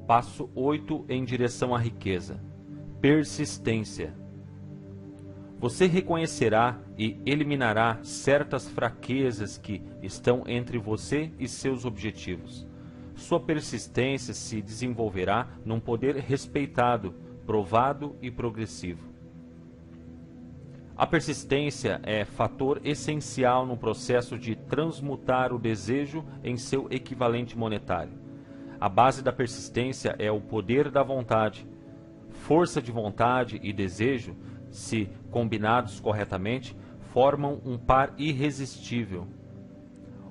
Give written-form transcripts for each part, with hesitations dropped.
Passo 8 em direção à riqueza. Persistência. Você reconhecerá e eliminará certas fraquezas que estão entre você e seus objetivos. Sua persistência se desenvolverá num poder respeitado, provado e progressivo. A persistência é fator essencial no processo de transmutar o desejo em seu equivalente monetário. A base da persistência é o poder da vontade. Força de vontade e desejo, se combinados corretamente, formam um par irresistível.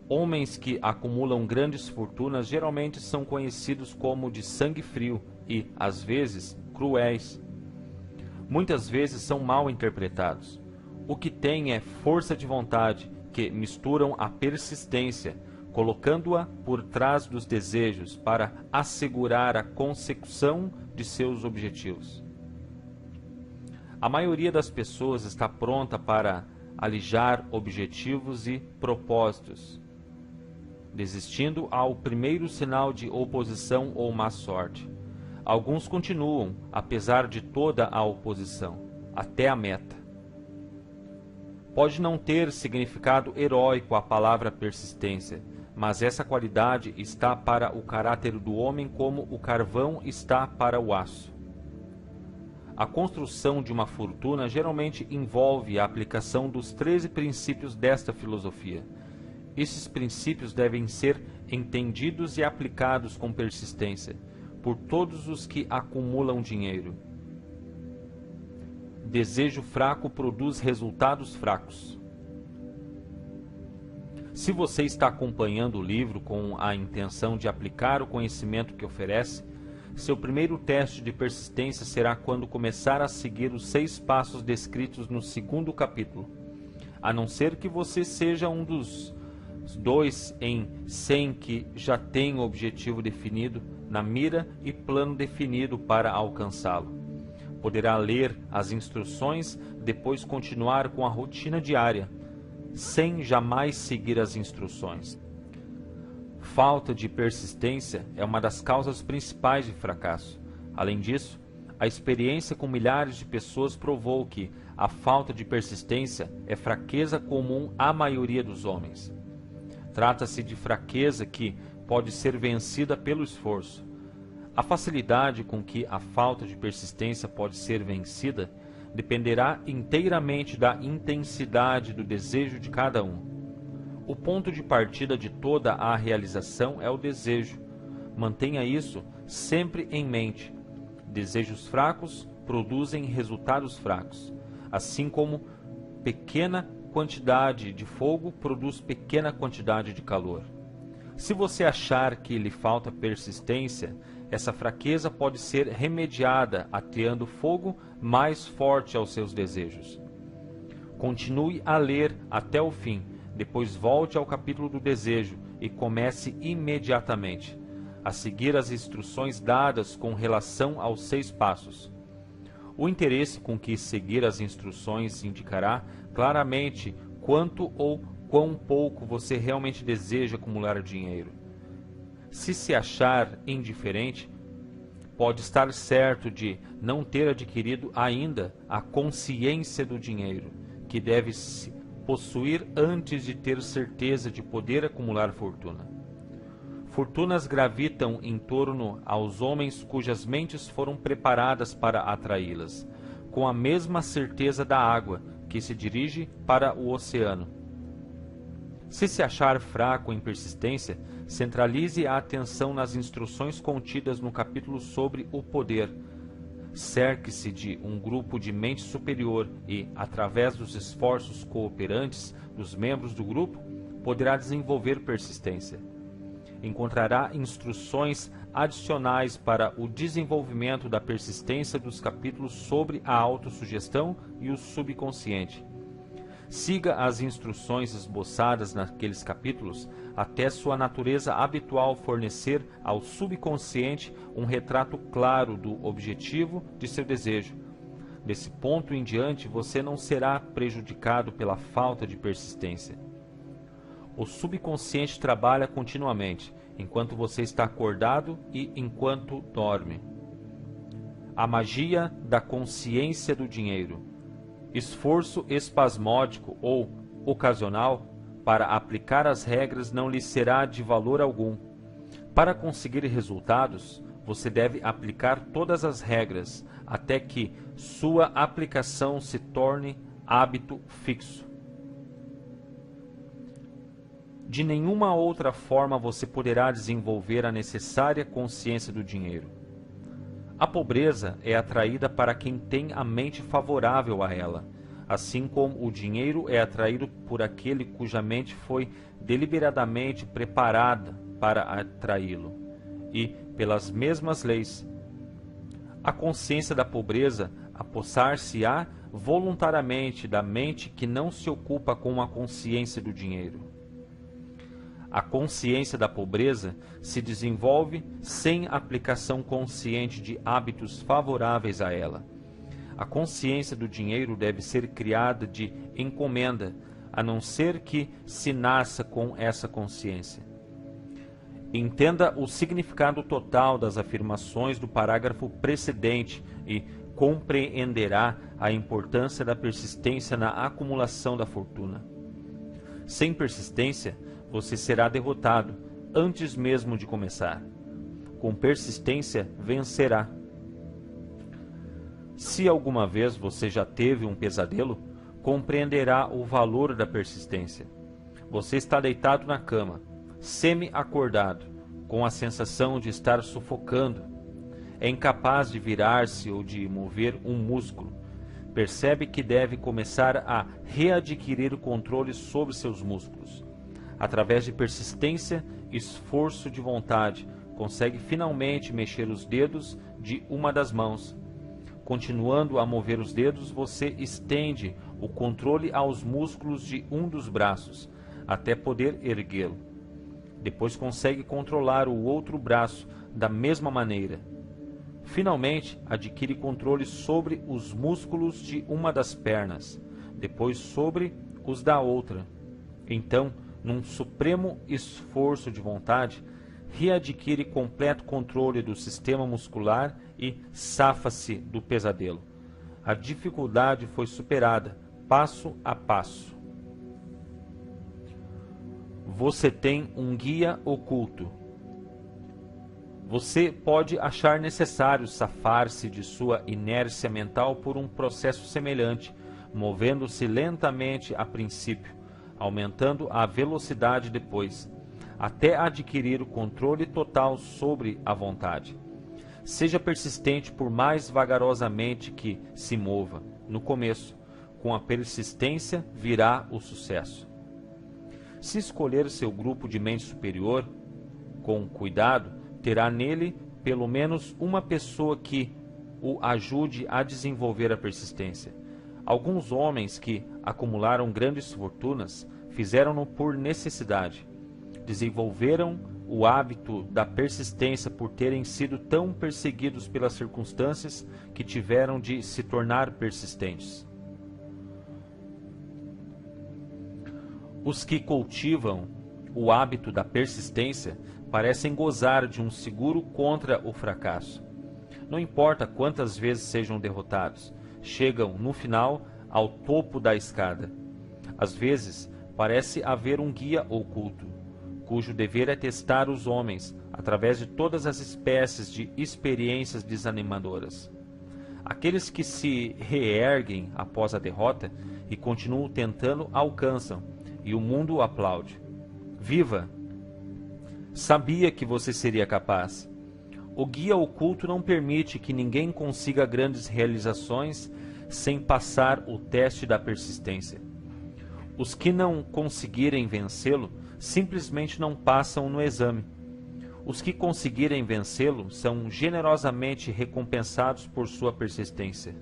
Homens que acumulam grandes fortunas geralmente são conhecidos como de sangue frio e, às vezes, cruéis. Muitas vezes são mal interpretados. O que têm é força de vontade, que misturam a persistência, colocando-a por trás dos desejos para assegurar a consecução de seus objetivos. A maioria das pessoas está pronta para alijar objetivos e propósitos, desistindo ao primeiro sinal de oposição ou má sorte. Alguns continuam, apesar de toda a oposição, até a meta. Pode não ter significado heróico a palavra persistência, mas essa qualidade está para o caráter do homem como o carvão está para o aço. A construção de uma fortuna geralmente envolve a aplicação dos 13 princípios desta filosofia. Esses princípios devem ser entendidos e aplicados com persistência por todos os que acumulam dinheiro. Desejo fraco produz resultados fracos. Se você está acompanhando o livro com a intenção de aplicar o conhecimento que oferece, seu primeiro teste de persistência será quando começar a seguir os 6 passos descritos no 2º capítulo. A não ser que você seja um dos 2 em 100 que já tem o objetivo definido na mira e plano definido para alcançá-lo. Poderá ler as instruções, depois continuar com a rotina diária, sem jamais seguir as instruções. Falta de persistência é uma das causas principais de fracasso. Além disso, a experiência com milhares de pessoas provou que a falta de persistência é fraqueza comum à maioria dos homens. Trata-se de fraqueza que pode ser vencida pelo esforço. A facilidade com que a falta de persistência pode ser vencida dependerá inteiramente da intensidade do desejo de cada um. O ponto de partida de toda a realização é o desejo. Mantenha isso sempre em mente. Desejos fracos produzem resultados fracos, assim como pequena quantidade de fogo produz pequena quantidade de calor. Se você achar que lhe falta persistência, essa fraqueza pode ser remediada ateando fogo mais forte aos seus desejos. Continue a ler até o fim, depois volte ao capítulo do desejo e comece imediatamente a seguir as instruções dadas com relação aos 6 passos. O interesse com que seguir as instruções indicará claramente quanto ou quão pouco você realmente deseja acumular dinheiro. Se achar indiferente, pode estar certo de não ter adquirido ainda a consciência do dinheiro, que deve se possuir antes de ter certeza de poder acumular fortuna. Fortunas gravitam em torno aos homens cujas mentes foram preparadas para atraí-las, com a mesma certeza da água que se dirige para o oceano. Se achar fraco em persistência, centralize a atenção nas instruções contidas no capítulo sobre o poder. Cerque-se de um grupo de mente superior e, através dos esforços cooperantes dos membros do grupo, poderá desenvolver persistência. Encontrará instruções adicionais para o desenvolvimento da persistência dos capítulos sobre a autossugestão e o subconsciente. Siga as instruções esboçadas naqueles capítulos até sua natureza habitual fornecer ao subconsciente um retrato claro do objetivo de seu desejo. Desse ponto em diante, você não será prejudicado pela falta de persistência. O subconsciente trabalha continuamente enquanto você está acordado e enquanto dorme. A magia da consciência do dinheiro. Esforço espasmódico ou ocasional para aplicar as regras não lhe será de valor algum. Para conseguir resultados, você deve aplicar todas as regras até que sua aplicação se torne hábito fixo. De nenhuma outra forma você poderá desenvolver a necessária consciência do dinheiro. A pobreza é atraída para quem tem a mente favorável a ela, assim como o dinheiro é atraído por aquele cuja mente foi deliberadamente preparada para atraí-lo, e pelas mesmas leis. A consciência da pobreza apossar-se-á voluntariamente da mente que não se ocupa com a consciência do dinheiro. A consciência da pobreza se desenvolve sem aplicação consciente de hábitos favoráveis a ela. A consciência do dinheiro deve ser criada de encomenda, a não ser que se nasça com essa consciência. Entenda o significado total das afirmações do parágrafo precedente e compreenderá a importância da persistência na acumulação da fortuna. Sem persistência, você será derrotado antes mesmo de começar. Com persistência, vencerá. Se alguma vez você já teve um pesadelo, compreenderá o valor da persistência. Você está deitado na cama, semi-acordado, com a sensação de estar sufocando. É incapaz de virar-se ou de mover um músculo. Percebe que deve começar a readquirir o controle sobre seus músculos. Através de persistência e esforço de vontade, consegue finalmente mexer os dedos de uma das mãos. Continuando a mover os dedos, você estende o controle aos músculos de um dos braços, até poder erguê-lo. Depois consegue controlar o outro braço da mesma maneira. Finalmente, adquire controle sobre os músculos de uma das pernas, depois sobre os da outra. Então, num supremo esforço de vontade, readquire completo controle do sistema muscular e safa-se do pesadelo. A dificuldade foi superada, passo a passo. Você tem um guia oculto. Você pode achar necessário safar-se de sua inércia mental por um processo semelhante, movendo-se lentamente a princípio, aumentando a velocidade depois, até adquirir o controle total sobre a vontade. Seja persistente por mais vagarosamente que se mova. No começo, com a persistência virá o sucesso. Se escolher seu grupo de mente superior, com cuidado, terá nele pelo menos uma pessoa que o ajude a desenvolver a persistência. Alguns homens que acumularam grandes fortunas fizeram-no por necessidade. Desenvolveram o hábito da persistência por terem sido tão perseguidos pelas circunstâncias que tiveram de se tornar persistentes. Os que cultivam o hábito da persistência parecem gozar de um seguro contra o fracasso. Não importa quantas vezes sejam derrotados, chegam no final ao topo da escada. Às vezes, parece haver um guia oculto, cujo dever é testar os homens através de todas as espécies de experiências desanimadoras. Aqueles que se reerguem após a derrota e continuam tentando alcançam, e o mundo o aplaude. Viva! Sabia que você seria capaz. O guia oculto não permite que ninguém consiga grandes realizações sem passar o teste da persistência. Os que não conseguirem vencê-lo simplesmente não passam no exame. Os que conseguirem vencê-lo são generosamente recompensados por sua persistência.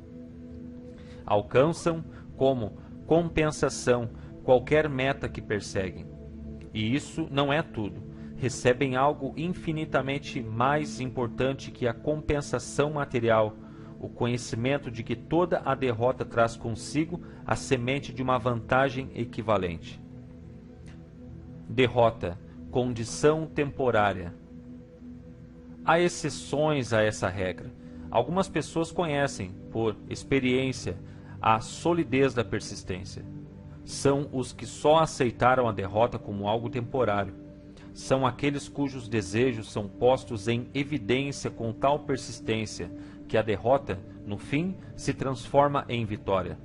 Alcançam, como compensação, qualquer meta que perseguem. E isso não é tudo. Recebem algo infinitamente mais importante que a compensação material, o conhecimento de que toda a derrota traz consigo a semente de uma vantagem equivalente. Derrota, condição temporária. Há exceções a essa regra. Algumas pessoas conhecem, por experiência, a solidez da persistência. São os que só aceitaram a derrota como algo temporário. São aqueles cujos desejos são postos em evidência com tal persistência que a derrota, no fim, se transforma em vitória.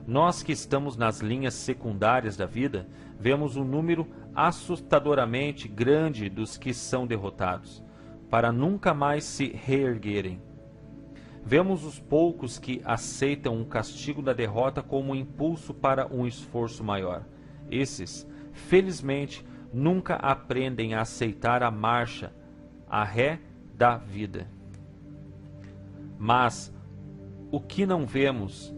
Nós que estamos nas linhas secundárias da vida, vemos um número assustadoramente grande dos que são derrotados, para nunca mais se reerguerem. Vemos os poucos que aceitam o castigo da derrota como um impulso para um esforço maior. Esses, felizmente, nunca aprendem a aceitar a marcha, a ré da vida. Mas o que não vemos,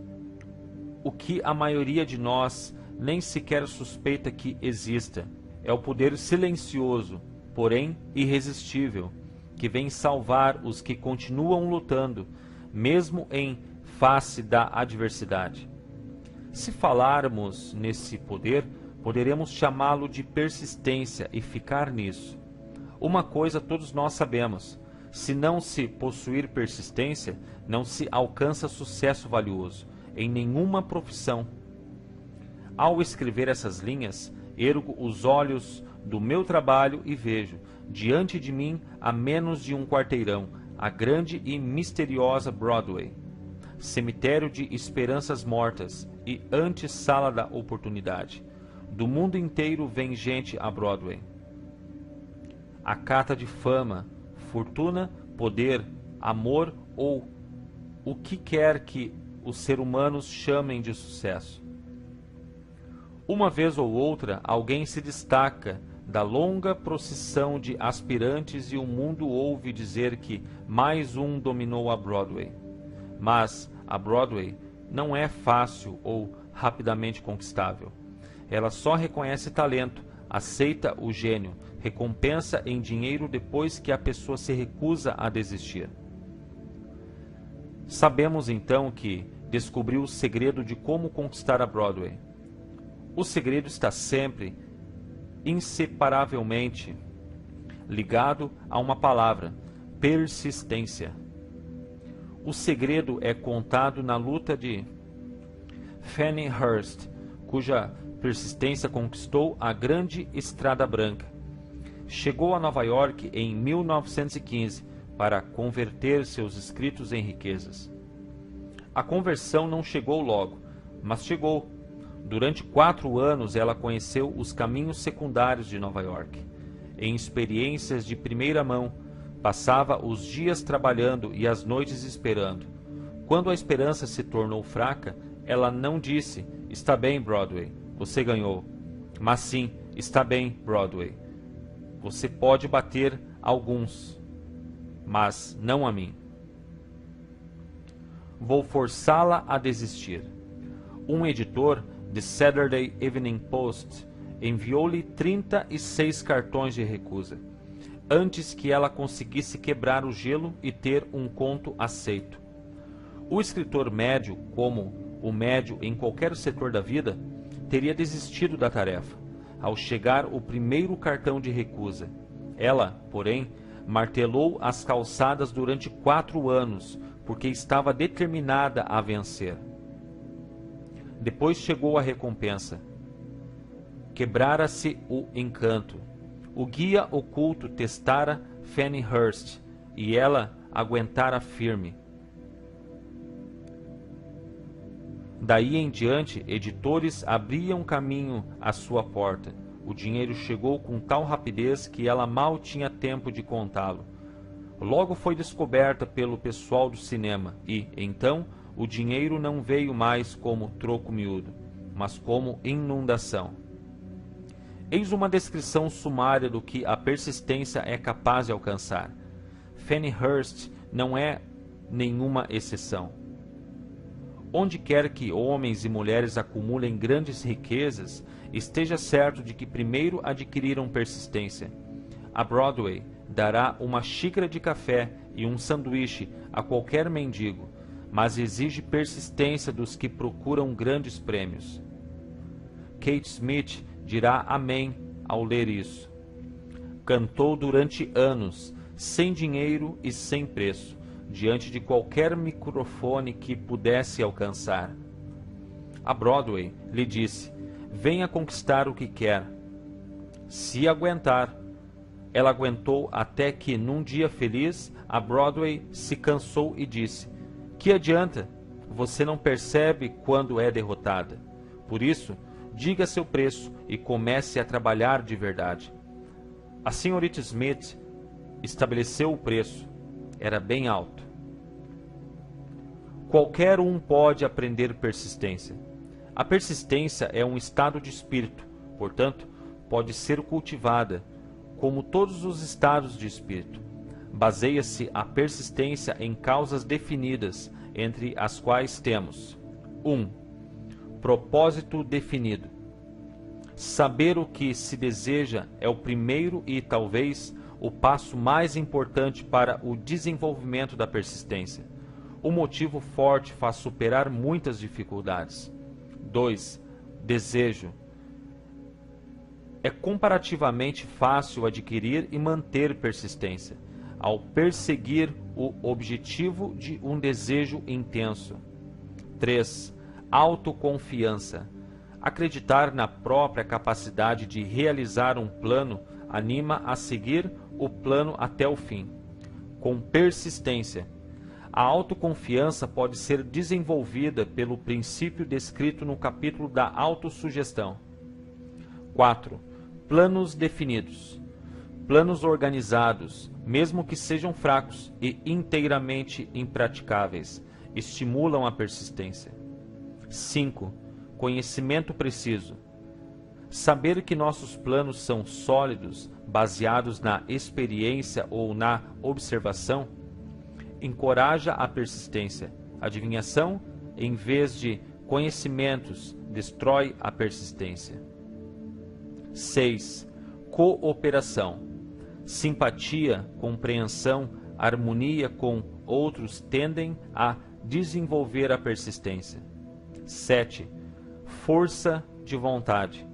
o que a maioria de nós nem sequer suspeita que exista, é o poder silencioso, porém irresistível, que vem salvar os que continuam lutando, mesmo em face da adversidade. Se falarmos nesse poder, poderemos chamá-lo de persistência e ficar nisso. Uma coisa todos nós sabemos: se não se possuir persistência, não se alcança sucesso valioso em nenhuma profissão. Ao escrever essas linhas, ergo os olhos do meu trabalho e vejo, diante de mim, a menos de um quarteirão, a grande e misteriosa Broadway, cemitério de esperanças mortas e antessala da oportunidade. Do mundo inteiro vem gente a Broadway. A cata de fama, fortuna, poder, amor ou o que quer que os seres humanos chamem de sucesso. Uma vez ou outra, alguém se destaca da longa procissão de aspirantes e o mundo ouve dizer que mais um dominou a Broadway. Mas a Broadway não é fácil ou rapidamente conquistável. Ela só reconhece talento, aceita o gênio, recompensa em dinheiro depois que a pessoa se recusa a desistir. Sabemos então que descobriu o segredo de como conquistar a Broadway. O segredo está sempre, inseparavelmente, ligado a uma palavra: persistência. O segredo é contado na luta de Fannie Hurst, cuja persistência conquistou a grande Estrada Branca. Chegou a Nova York em 1915 para converter seus escritos em riquezas. A conversão não chegou logo, mas chegou. Durante 4 anos ela conheceu os caminhos secundários de Nova York. Em experiências de primeira mão, passava os dias trabalhando e as noites esperando. Quando a esperança se tornou fraca, ela não disse: "Está bem, Broadway, você ganhou", mas sim: "Está bem, Broadway, você pode bater alguns, mas não a mim. Vou forçá-la a desistir." Um editor The Saturday Evening Post enviou-lhe 36 cartões de recusa, antes que ela conseguisse quebrar o gelo e ter um conto aceito. O escritor médio, como o médio em qualquer setor da vida, teria desistido da tarefa ao chegar o primeiro cartão de recusa. Ela, porém, martelou as calçadas durante 4 anos, porque estava determinada a vencer. Depois chegou a recompensa. Quebrara-se o encanto. O guia oculto testara Fannie Hurst, e ela aguentara firme. Daí em diante, editores abriam caminho à sua porta. O dinheiro chegou com tal rapidez que ela mal tinha tempo de contá-lo. Logo foi descoberta pelo pessoal do cinema e, então, o dinheiro não veio mais como troco miúdo, mas como inundação. Eis uma descrição sumária do que a persistência é capaz de alcançar. Fannie Hurst não é nenhuma exceção. Onde quer que homens e mulheres acumulem grandes riquezas, esteja certo de que primeiro adquiriram persistência. A Broadway dará uma xícara de café e um sanduíche a qualquer mendigo, mas exige persistência dos que procuram grandes prêmios. Kate Smith dirá amém ao ler isso. Cantou durante anos, sem dinheiro e sem preço, diante de qualquer microfone que pudesse alcançar. A Broadway lhe disse: venha conquistar o que quer. Se aguentar. Ela aguentou até que, num dia feliz, a Broadway se cansou e disse: que adianta? Você não percebe quando é derrotada. Por isso, diga seu preço e comece a trabalhar de verdade. A senhorita Smith estabeleceu o preço. Era bem alto. Qualquer um pode aprender persistência. A persistência é um estado de espírito, portanto, pode ser cultivada, como todos os estados de espírito. Baseia-se a persistência em causas definidas, entre as quais temos: 1. Propósito definido. Saber o que se deseja é o primeiro e, talvez, o passo mais importante para o desenvolvimento da persistência. O motivo forte faz superar muitas dificuldades. 2. Desejo. É comparativamente fácil adquirir e manter persistência, ao perseguir o objetivo de um desejo intenso. 3. Autoconfiança. Acreditar na própria capacidade de realizar um plano anima a seguir o plano até o fim, com persistência. A autoconfiança pode ser desenvolvida pelo princípio descrito no capítulo da autossugestão. 4. Planos definidos. Planos organizados, mesmo que sejam fracos e inteiramente impraticáveis, estimulam a persistência. 5. Conhecimento preciso. Saber que nossos planos são sólidos, baseados na experiência ou na observação, encoraja a persistência. Adivinhação, em vez de conhecimentos, destrói a persistência. 6. Cooperação. Simpatia, compreensão, harmonia com outros tendem a desenvolver a persistência. 7. Força de vontade.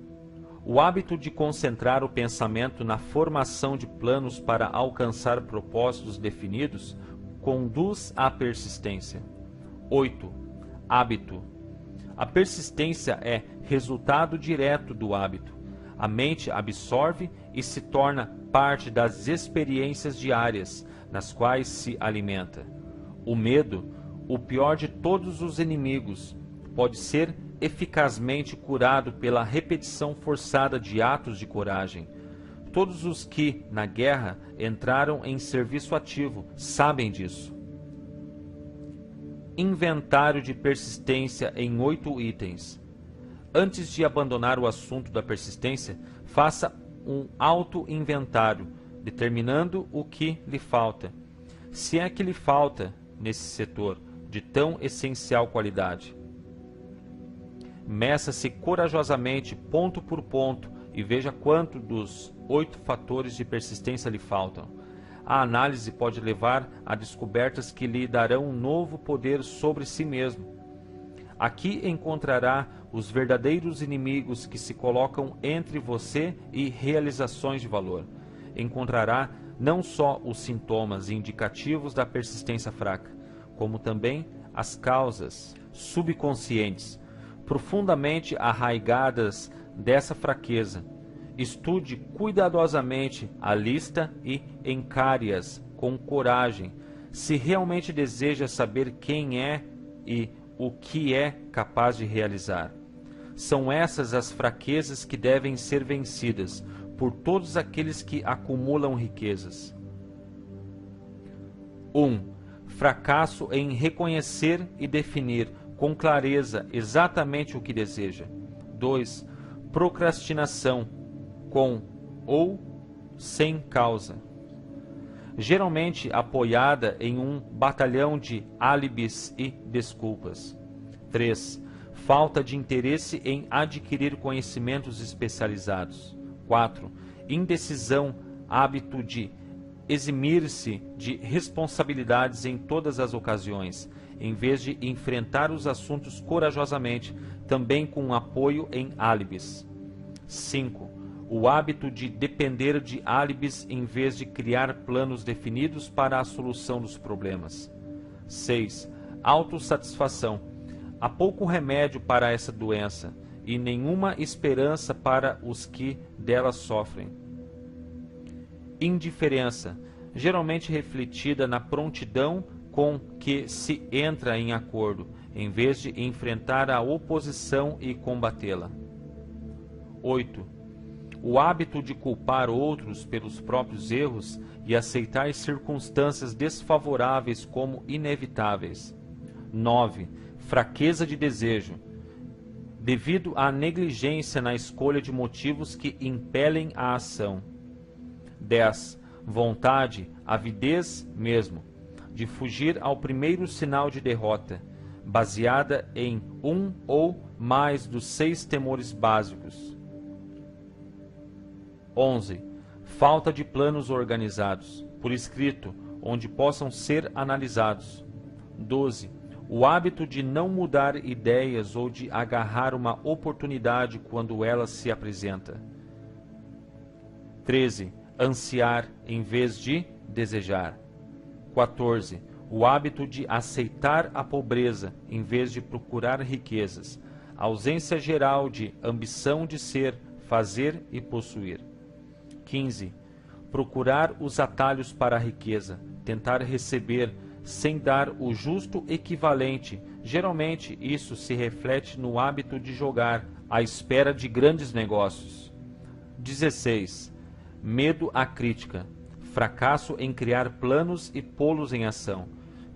O hábito de concentrar o pensamento na formação de planos para alcançar propósitos definidos conduz à persistência. 8. Hábito. A persistência é resultado direto do hábito. A mente absorve e se torna parte das experiências diárias nas quais se alimenta. O medo, o pior de todos os inimigos, pode ser eficazmente curado pela repetição forçada de atos de coragem. Todos os que, na guerra, entraram em serviço ativo sabem disso. Inventário de persistência em 8 itens. Antes de abandonar o assunto da persistência, faça um auto-inventário, determinando o que lhe falta, se é que lhe falta nesse setor de tão essencial qualidade. Meça-se corajosamente ponto por ponto e veja quanto dos 8 fatores de persistência lhe faltam. A análise pode levar a descobertas que lhe darão um novo poder sobre si mesmo. Aqui encontrará os verdadeiros inimigos que se colocam entre você e realizações de valor. Encontrará não só os sintomas indicativos da persistência fraca, como também as causas subconscientes, profundamente arraigadas dessa fraqueza. Estude cuidadosamente a lista e encare-as com coragem, se realmente deseja saber quem é e o que é capaz de realizar. São essas as fraquezas que devem ser vencidas por todos aqueles que acumulam riquezas. 1. Fracasso em reconhecer e definir com clareza exatamente o que deseja. 2. Procrastinação, com ou sem causa, geralmente apoiada em um batalhão de álibis e desculpas. 3. Falta de interesse em adquirir conhecimentos especializados. 4. Indecisão, hábito de eximir-se de responsabilidades em todas as ocasiões, em vez de enfrentar os assuntos corajosamente, também com apoio em álibis. 5. O hábito de depender de álibis em vez de criar planos definidos para a solução dos problemas. 6. Autossatisfação. Há pouco remédio para essa doença e nenhuma esperança para os que dela sofrem. Indiferença, geralmente refletida na prontidão com que se entra em acordo, em vez de enfrentar a oposição e combatê-la. 8. O hábito de culpar outros pelos próprios erros e aceitar circunstâncias desfavoráveis como inevitáveis. 9. Fraqueza de desejo, devido à negligência na escolha de motivos que impelem a ação. 10. Vontade, avidez mesmo, de fugir ao primeiro sinal de derrota, baseada em um ou mais dos 6 temores básicos. 11. Falta de planos organizados, por escrito, onde possam ser analisados. 12. O hábito de não mudar ideias ou de agarrar uma oportunidade quando ela se apresenta. 13. Ansiar em vez de desejar. 14. O hábito de aceitar a pobreza em vez de procurar riquezas. Ausência geral de ambição de ser, fazer e possuir. 15. Procurar os atalhos para a riqueza, tentar receber sem dar o justo equivalente. Geralmente isso se reflete no hábito de jogar à espera de grandes negócios. 16. Medo à crítica, fracasso em criar planos e pô-los em ação,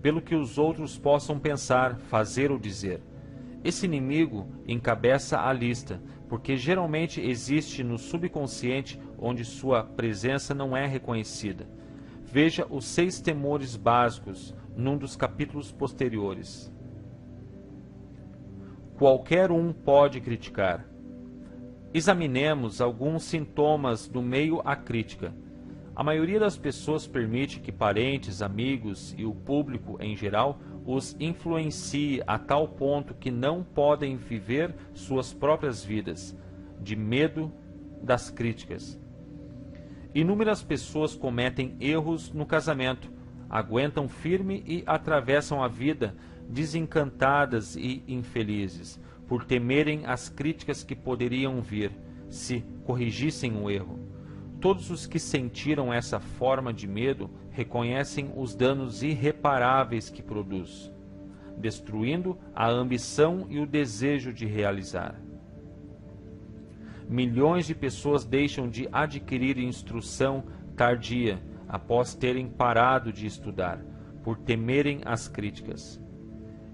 pelo que os outros possam pensar, fazer ou dizer. Esse inimigo encabeça a lista, porque geralmente existe no subconsciente onde sua presença não é reconhecida. Veja os 6 temores básicos num dos capítulos posteriores. Qualquer um pode criticar. Examinemos alguns sintomas do meio à crítica. A maioria das pessoas permite que parentes, amigos e o público em geral os influencie a tal ponto que não podem viver suas próprias vidas, de medo das críticas. Inúmeras pessoas cometem erros no casamento, aguentam firme e atravessam a vida desencantadas e infelizes, por temerem as críticas que poderiam vir, se corrigissem o erro. Todos os que sentiram essa forma de medo reconhecem os danos irreparáveis que produz, destruindo a ambição e o desejo de realizar. Milhões de pessoas deixam de adquirir instrução tardia após terem parado de estudar, por temerem as críticas.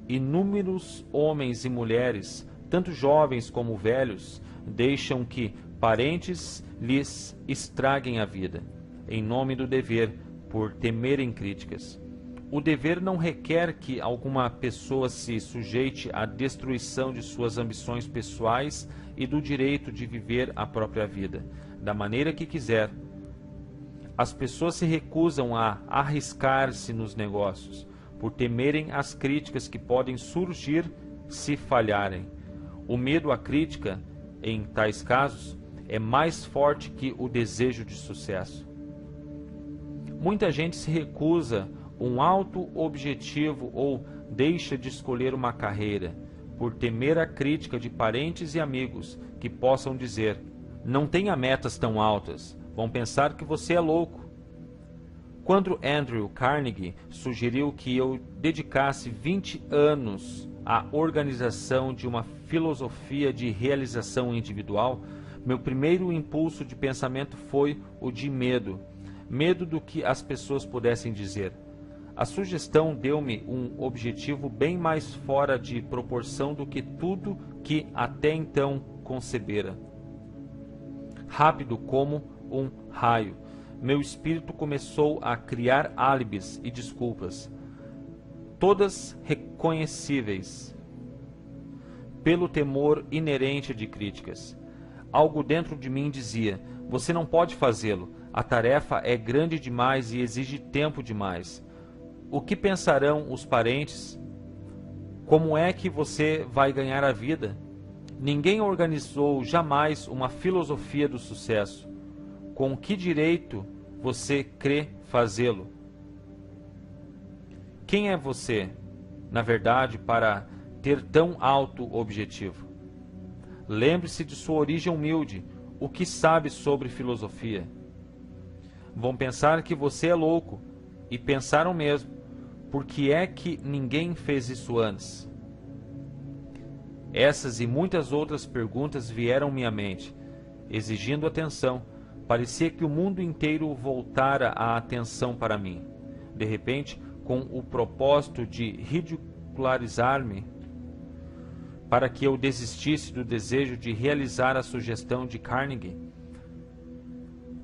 Inúmeros homens e mulheres, tanto jovens como velhos, deixam que parentes lhes estraguem a vida, em nome do dever, por temerem críticas. O dever não requer que alguma pessoa se sujeite à destruição de suas ambições pessoais e do direito de viver a própria vida, da maneira que quiser. As pessoas se recusam a arriscar-se nos negócios, por temerem as críticas que podem surgir se falharem. O medo à crítica, em tais casos, é mais forte que o desejo de sucesso. Muita gente se recusa um alto objetivo ou deixa de escolher uma carreira, por temer a crítica de parentes e amigos que possam dizer: não tenha metas tão altas, vão pensar que você é louco. Quando Andrew Carnegie sugeriu que eu dedicasse 20 anos à organização de uma filosofia de realização individual, meu primeiro impulso de pensamento foi o de medo. Medo do que as pessoas pudessem dizer. A sugestão deu-me um objetivo bem mais fora de proporção do que tudo que até então concebera. Rápido como um raio, meu espírito começou a criar álibis e desculpas, todas reconhecíveis pelo temor inerente de críticas. Algo dentro de mim dizia: você não pode fazê-lo, a tarefa é grande demais e exige tempo demais. O que pensarão os parentes? Como é que você vai ganhar a vida? Ninguém organizou jamais uma filosofia do sucesso. Com que direito você crê fazê-lo? Quem é você, na verdade, para ter tão alto objetivo? Lembre-se de sua origem humilde. O que sabe sobre filosofia? Vão pensar que você é louco, e pensaram mesmo. Por que é que ninguém fez isso antes? Essas e muitas outras perguntas vieram à minha mente, exigindo atenção. Parecia que o mundo inteiro voltara a atenção para mim. De repente, com o propósito de ridicularizar-me, para que eu desistisse do desejo de realizar a sugestão de Carnegie,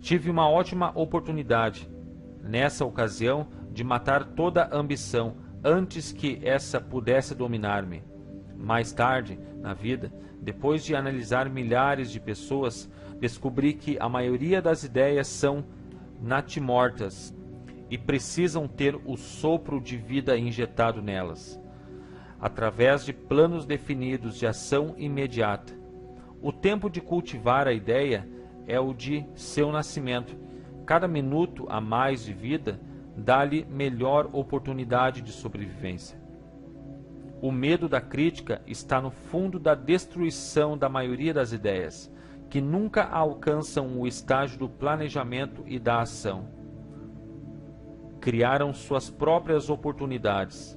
tive uma ótima oportunidade, nessa ocasião, de matar toda a ambição antes que essa pudesse dominar-me. Mais tarde, na vida, depois de analisar milhares de pessoas, descobri que a maioria das ideias são natimortas e precisam ter o sopro de vida injetado nelas, através de planos definidos de ação imediata. O tempo de cultivar a ideia é o de seu nascimento. Cada minuto a mais de vida dá-lhe melhor oportunidade de sobrevivência. O medo da crítica está no fundo da destruição da maioria das ideias, que nunca alcançam o estágio do planejamento e da ação. Criaram suas próprias oportunidades.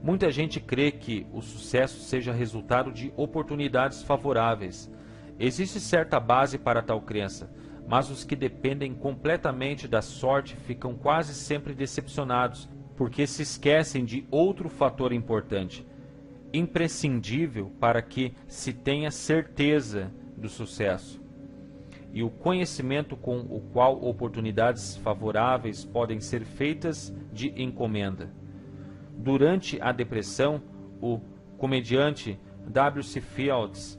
Muita gente crê que o sucesso seja resultado de oportunidades favoráveis. Existe certa base para tal crença, mas os que dependem completamente da sorte ficam quase sempre decepcionados, porque se esquecem de outro fator importante, imprescindível para que se tenha certeza do sucesso, e o conhecimento com o qual oportunidades favoráveis podem ser feitas de encomenda. Durante a depressão, o comediante W.C. Fields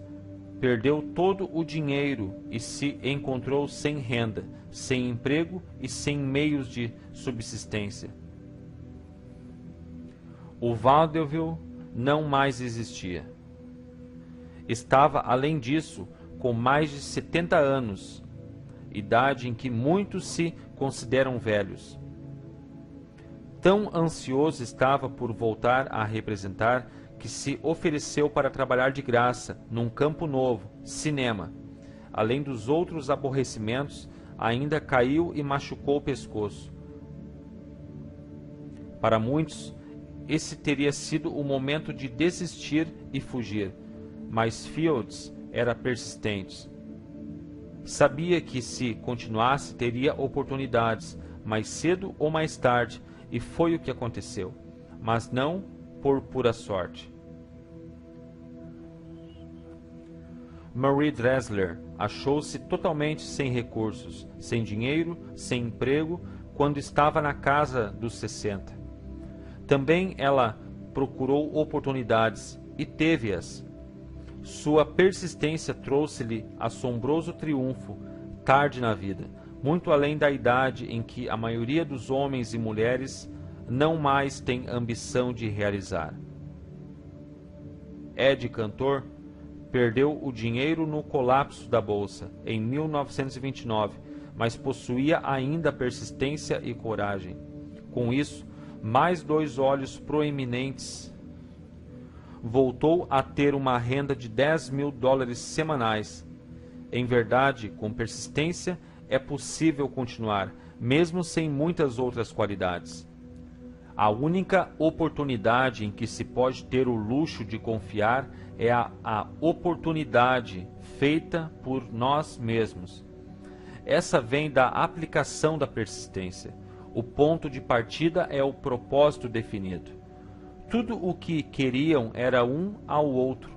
perdeu todo o dinheiro e se encontrou sem renda, sem emprego e sem meios de subsistência. O vaudeville não mais existia. Estava, além disso, com mais de 70 anos, idade em que muitos se consideram velhos. Tão ansioso estava por voltar a representar que se ofereceu para trabalhar de graça num campo novo, cinema. Além dos outros aborrecimentos, ainda caiu e machucou o pescoço. Para muitos, esse teria sido o momento de desistir e fugir, mas Fields era persistente. Sabia que se continuasse teria oportunidades, mais cedo ou mais tarde, e foi o que aconteceu, mas não por pura sorte. Marie Dressler achou-se totalmente sem recursos, sem dinheiro, sem emprego, quando estava na casa dos 60. Também ela procurou oportunidades e teve-as. Sua persistência trouxe-lhe assombroso triunfo tarde na vida, muito além da idade em que a maioria dos homens e mulheres não mais tem ambição de realizar. Ed Cantor perdeu o dinheiro no colapso da bolsa em 1929, mas possuía ainda persistência e coragem. Com isso, mais 2 olhos proeminentes, voltou a ter uma renda de $10.000 semanais. Em verdade, com persistência, é possível continuar, mesmo sem muitas outras qualidades. A única oportunidade em que se pode ter o luxo de confiar é a oportunidade feita por nós mesmos. Essa vem da aplicação da persistência. O ponto de partida é o propósito definido. Tudo o que queriam era um ao outro.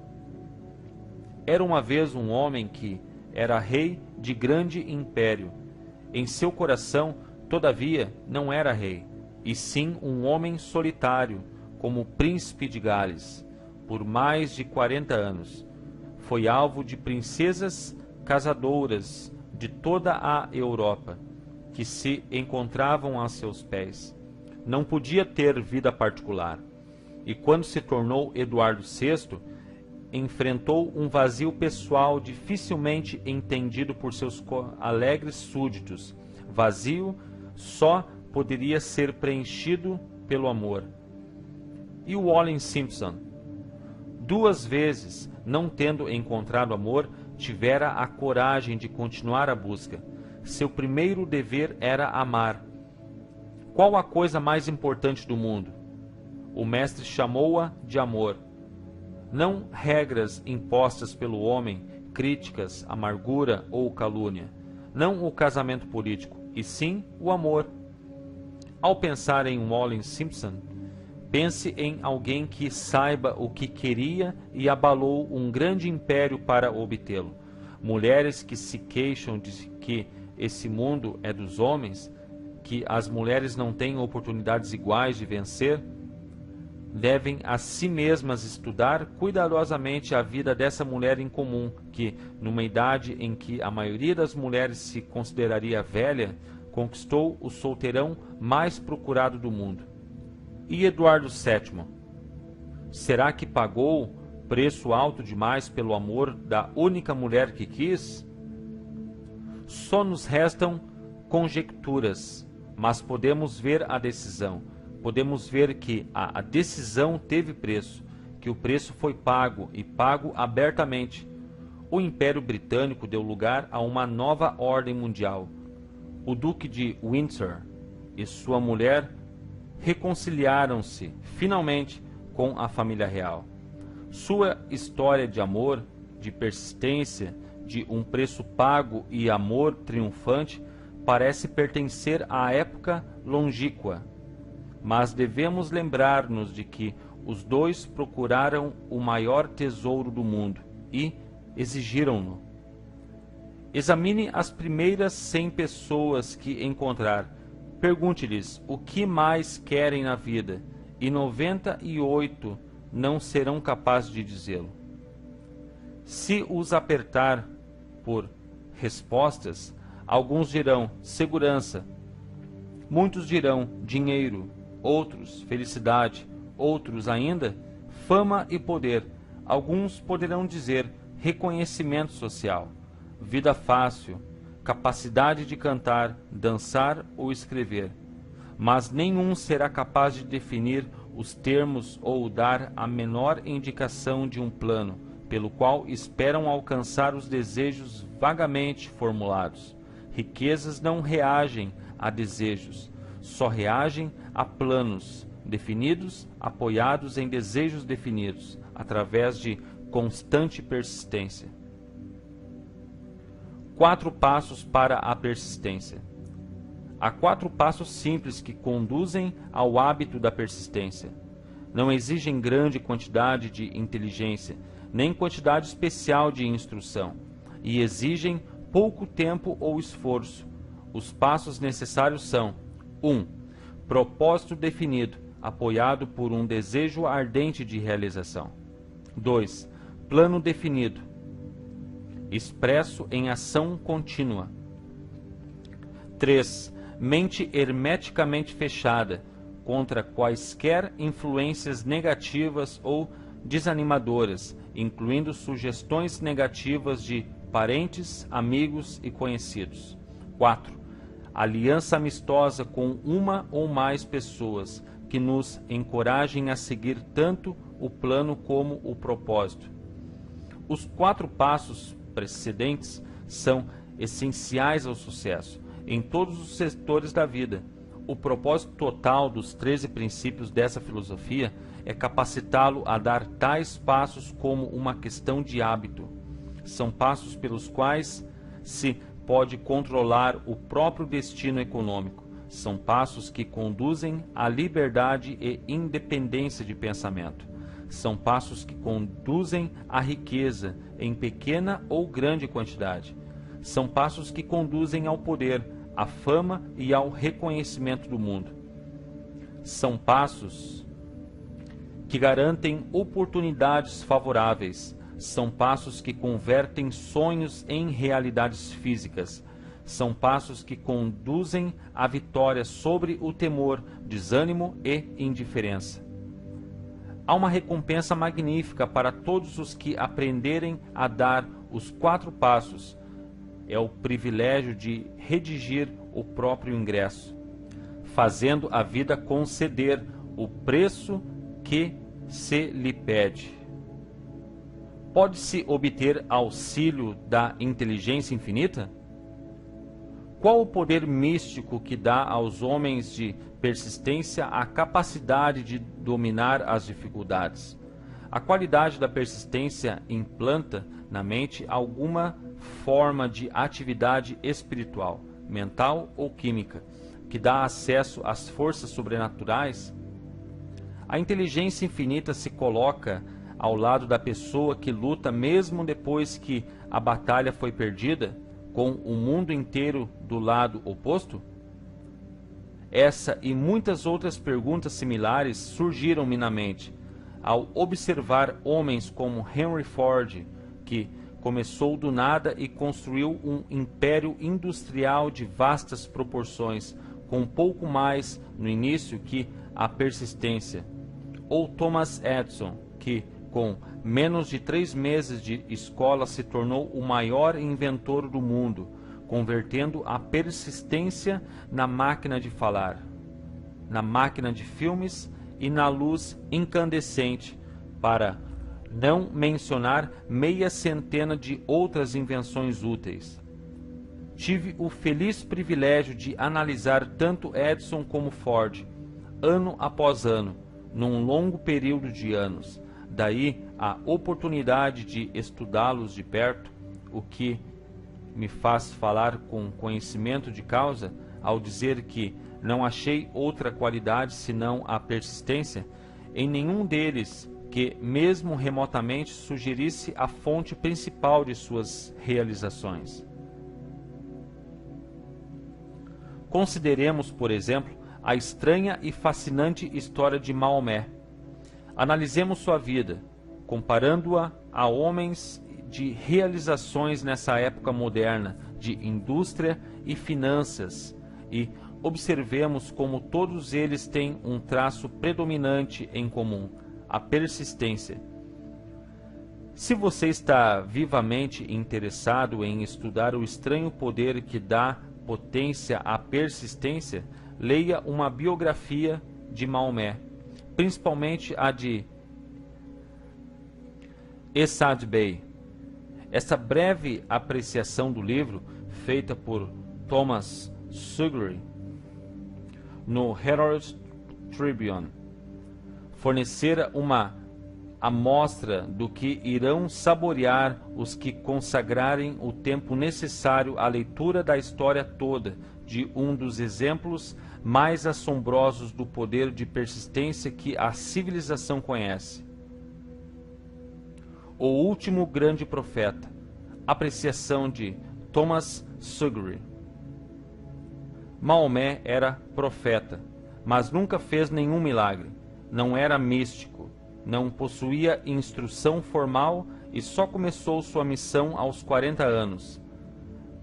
Era uma vez um homem que era rei de grande império. Em seu coração, todavia, não era rei, e sim um homem solitário, como príncipe de Gales. Por mais de 40 anos, foi alvo de princesas casadoras de toda a Europa, que se encontravam a seus pés. Não podia ter vida particular. E quando se tornou Eduardo VI, enfrentou um vazio pessoal dificilmente entendido por seus alegres súditos. Vazio só poderia ser preenchido pelo amor. E o Wallis Simpson? 2 vezes, não tendo encontrado amor, tivera a coragem de continuar a busca. Seu primeiro dever era amar. Qual a coisa mais importante do mundo? O mestre chamou-a de amor. Não regras impostas pelo homem, críticas, amargura ou calúnia. Não o casamento político, e sim o amor. Ao pensar em Wallis Simpson, pense em alguém que saiba o que queria e abalou um grande império para obtê-lo. Mulheres que se queixam de que esse mundo é dos homens, que as mulheres não têm oportunidades iguais de vencer, devem a si mesmas estudar cuidadosamente a vida dessa mulher incomum, que, numa idade em que a maioria das mulheres se consideraria velha, conquistou o solteirão mais procurado do mundo. E Eduardo VII? Será que pagou preço alto demais pelo amor da única mulher que quis? Só nos restam conjecturas, mas podemos ver a decisão. Podemos ver que a decisão teve preço, que o preço foi pago e pago abertamente. O Império Britânico deu lugar a uma nova ordem mundial. O Duque de Windsor e sua mulher reconciliaram-se finalmente com a família real. Sua história de amor, de persistência, de um preço pago e amor triunfante parece pertencer à época longínqua. Mas devemos lembrar-nos de que os dois procuraram o maior tesouro do mundo e exigiram-no. Examine as primeiras 100 pessoas que encontrar. Pergunte-lhes o que mais querem na vida, e 98 não serão capazes de dizê-lo. Se os apertar por respostas, alguns dirão segurança, muitos dirão dinheiro, outros felicidade, outros ainda fama e poder. Alguns poderão dizer reconhecimento social, vida fácil, capacidade de cantar, dançar ou escrever. Mas nenhum será capaz de definir os termos ou dar a menor indicação de um plano pelo qual esperam alcançar os desejos vagamente formulados. Riquezas não reagem a desejos, só reagem a planos definidos, apoiados em desejos definidos, através de constante persistência. 4 passos para a persistência. Há 4 passos simples que conduzem ao hábito da persistência. Não exigem grande quantidade de inteligência, nem quantidade especial de instrução, e exigem pouco tempo ou esforço. Os passos necessários são: 1. Propósito definido, apoiado por um desejo ardente de realização. 2. Plano definido, expresso em ação contínua. 3. Mente hermeticamente fechada contra quaisquer influências negativas ou desanimadoras, incluindo sugestões negativas de parentes, amigos e conhecidos. 4. Aliança amistosa com uma ou mais pessoas que nos encorajem a seguir tanto o plano como o propósito. Os 4 passos precedentes são essenciais ao sucesso em todos os setores da vida. O propósito total dos 13 princípios dessa filosofia é capacitá-lo a dar tais passos como uma questão de hábito. São passos pelos quais se pode controlar o próprio destino econômico. São passos que conduzem à liberdade e independência de pensamento. São passos que conduzem à riqueza em pequena ou grande quantidade. São passos que conduzem ao poder, à fama e ao reconhecimento do mundo. São passos que garantem oportunidades favoráveis. São passos que convertem sonhos em realidades físicas. São passos que conduzem à vitória sobre o temor, desânimo e indiferença. Há uma recompensa magnífica para todos os que aprenderem a dar os 4 passos. É o privilégio de redigir o próprio ingresso, fazendo a vida conceder o preço que se lhe pede. Pode-se obter auxílio da inteligência infinita? Qual o poder místico que dá aos homens de persistência a capacidade de dominar as dificuldades? A qualidade da persistência implanta na mente alguma forma de atividade espiritual, mental ou química, que dá acesso às forças sobrenaturais? A inteligência infinita se coloca ao lado da pessoa que luta mesmo depois que a batalha foi perdida, com o mundo inteiro do lado oposto? Essa e muitas outras perguntas similares surgiram-me na mente ao observar homens como Henry Ford, que começou do nada e construiu um império industrial de vastas proporções, com pouco mais no início que a persistência. Ou Thomas Edison, que com menos de 3 meses de escola se tornou o maior inventor do mundo, convertendo a persistência na máquina de falar, na máquina de filmes e na luz incandescente, para não mencionar meia centena de outras invenções úteis. Tive o feliz privilégio de analisar tanto Edison como Ford, ano após ano, num longo período de anos. Daí a oportunidade de estudá-los de perto, o que me faz falar com conhecimento de causa ao dizer que não achei outra qualidade senão a persistência em nenhum deles que mesmo remotamente sugerisse a fonte principal de suas realizações. Consideremos, por exemplo, a estranha e fascinante história de Maomé. Analisemos sua vida, comparando-a a homens de realizações nessa época moderna de indústria e finanças, e observemos como todos eles têm um traço predominante em comum: a persistência. Se você está vivamente interessado em estudar o estranho poder que dá potência à persistência, leia uma biografia de Maomé, principalmente a de Essad Bey. Essa breve apreciação do livro, feita por Thomas Sugley no Herald Tribune, fornecera uma amostra do que irão saborear os que consagrarem o tempo necessário à leitura da história toda de um dos exemplos mais assombrosos do poder de persistência que a civilização conhece. O último grande profeta. Apreciação de Thomas Sugley. Maomé era profeta, mas nunca fez nenhum milagre. Não era místico, não possuía instrução formal e só começou sua missão aos 40 anos.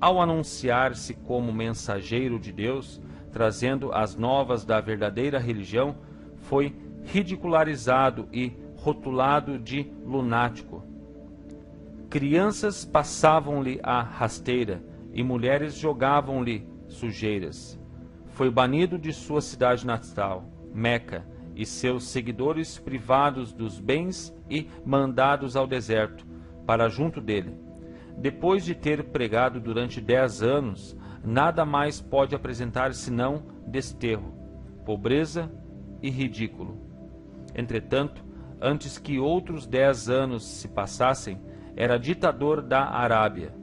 Ao anunciar-se como mensageiro de Deus, trazendo as novas da verdadeira religião, foi ridicularizado e rotulado de lunático. Crianças passavam-lhe a rasteira e mulheres jogavam-lhe sujeiras. Foi banido de sua cidade natal, Meca, e seus seguidores privados dos bens e mandados ao deserto, para junto dele. Depois de ter pregado durante 10 anos, nada mais pode apresentar senão desterro, pobreza e ridículo. Entretanto, antes que outros 10 anos se passassem, era ditador da Arábia,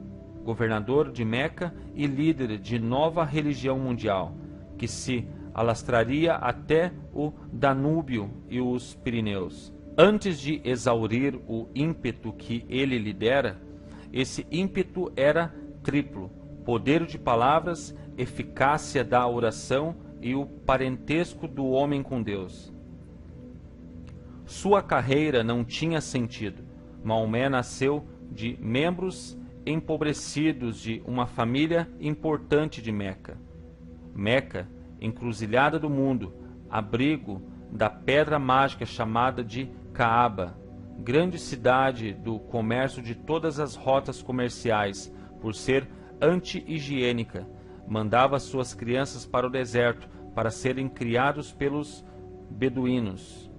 governador de Meca e líder de nova religião mundial, que se alastraria até o Danúbio e os Pirineus. Antes de exaurir o ímpeto que ele lhe dera, esse ímpeto era triplo: poder de palavras, eficácia da oração e o parentesco do homem com Deus. Sua carreira não tinha sentido. Maomé nasceu de membros empobrecidos de uma família importante de Meca. Meca, encruzilhada do mundo, abrigo da pedra mágica chamada de Caaba, grande cidade do comércio de todas as rotas comerciais, por ser anti-higiênica, mandava suas crianças para o deserto para serem criados pelos beduínos.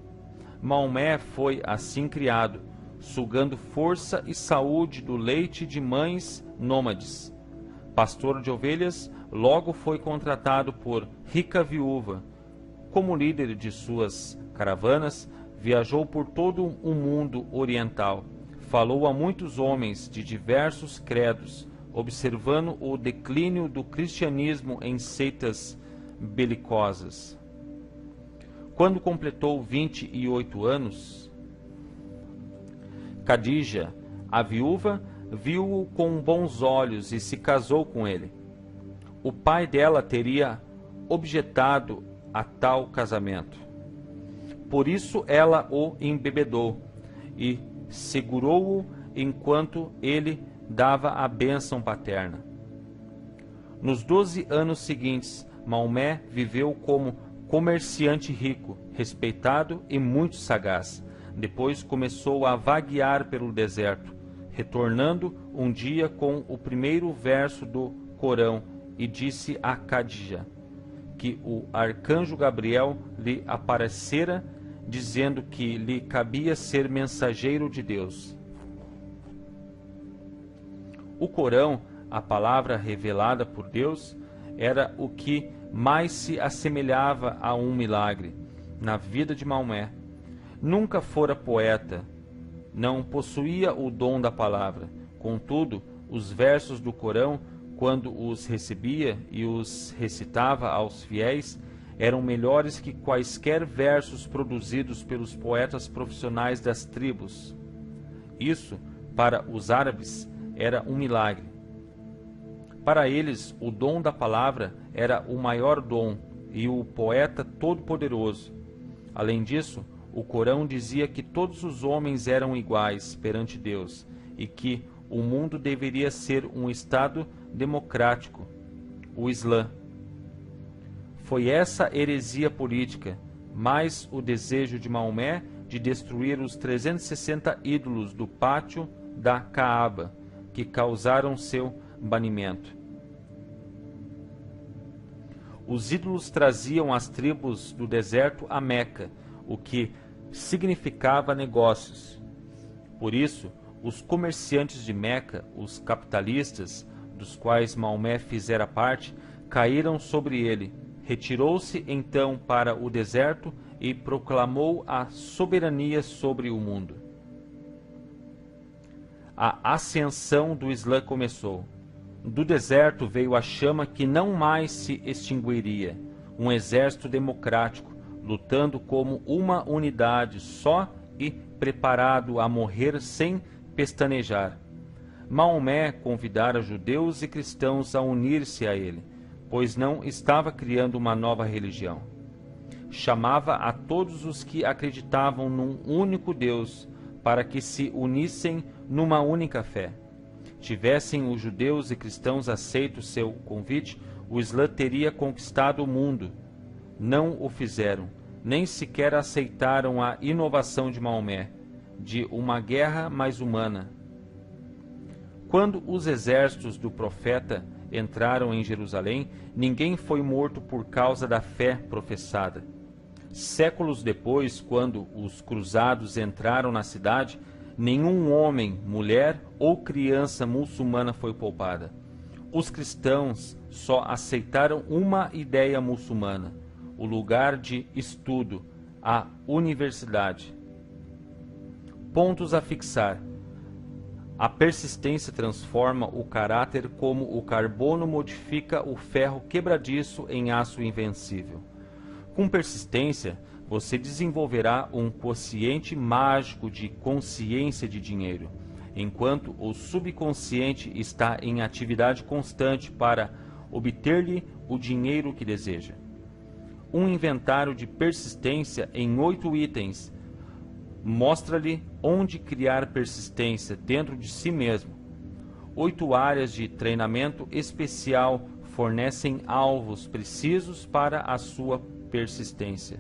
Maomé foi assim criado, sugando força e saúde do leite de mães nômades. Pastor de ovelhas, logo foi contratado por rica viúva. Como líder de suas caravanas, viajou por todo o mundo oriental. Falou a muitos homens de diversos credos, observando o declínio do cristianismo em seitas belicosas. Quando completou 28 anos, Khadija, a viúva, viu-o com bons olhos e se casou com ele. O pai dela teria objetado a tal casamento. Por isso ela o embebedou e segurou-o enquanto ele dava a bênção paterna. Nos 12 anos seguintes, Maomé viveu como comerciante rico, respeitado e muito sagaz. Depois começou a vaguear pelo deserto, retornando um dia com o primeiro verso do Corão, e disse a Khadija que o arcanjo Gabriel lhe aparecera, dizendo que lhe cabia ser mensageiro de Deus. O Corão, a palavra revelada por Deus, era o que mais se assemelhava a um milagre na vida de Maomé. Nunca fora poeta, não possuía o dom da palavra. Contudo, os versos do Corão, quando os recebia e os recitava aos fiéis, eram melhores que quaisquer versos produzidos pelos poetas profissionais das tribos. Isso, para os árabes, era um milagre. Para eles, o dom da palavra era o maior dom e o poeta todo-poderoso. Além disso, o Corão dizia que todos os homens eram iguais perante Deus e que o mundo deveria ser um estado democrático, o Islã. Foi essa heresia política, mais o desejo de Maomé de destruir os 360 ídolos do pátio da Caaba, que causaram seu banimento. Os ídolos traziam as tribos do deserto a Meca, o que significava negócios. Por isso, os comerciantes de Meca, os capitalistas, dos quais Maomé fizera parte, caíram sobre ele. Retirou-se então para o deserto e proclamou a soberania sobre o mundo. A ascensão do Islã começou. Do deserto veio a chama que não mais se extinguiria, um exército democrático, lutando como uma unidade só e preparado a morrer sem pestanejar. Maomé convidara judeus e cristãos a unir-se a ele, pois não estava criando uma nova religião. Chamava a todos os que acreditavam num único Deus para que se unissem numa única fé. Tivessem os judeus e cristãos aceito seu convite, o Islã teria conquistado o mundo. Não o fizeram, nem sequer aceitaram a inovação de Maomé, de uma guerra mais humana. Quando os exércitos do profeta entraram em Jerusalém, ninguém foi morto por causa da fé professada. Séculos depois, quando os cruzados entraram na cidade, nenhum homem, mulher ou criança muçulmana foi poupada. Os cristãos só aceitaram uma ideia muçulmana, o lugar de estudo, a universidade. Pontos a fixar. A persistência transforma o caráter como o carbono modifica o ferro quebradiço em aço invencível. Com persistência, você desenvolverá um quociente mágico de consciência de dinheiro, enquanto o subconsciente está em atividade constante para obter-lhe o dinheiro que deseja. Um inventário de persistência em 8 itens mostra-lhe onde criar persistência dentro de si mesmo. 8 áreas de treinamento especial fornecem alvos precisos para a sua persistência.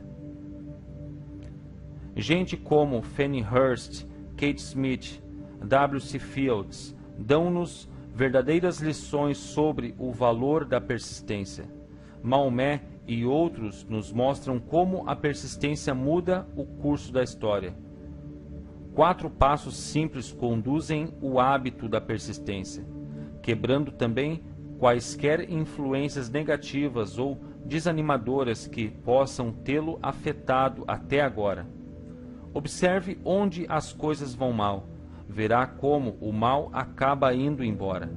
Gente como Fannie Hurst, Kate Smith, W.C. Fields dão-nos verdadeiras lições sobre o valor da persistência. Maomé e outros nos mostram como a persistência muda o curso da história. 4 passos simples conduzem o hábito da persistência, quebrando também quaisquer influências negativas ou desanimadoras que possam tê-lo afetado até agora. Observe onde as coisas vão mal. Verá como o mal acaba indo embora.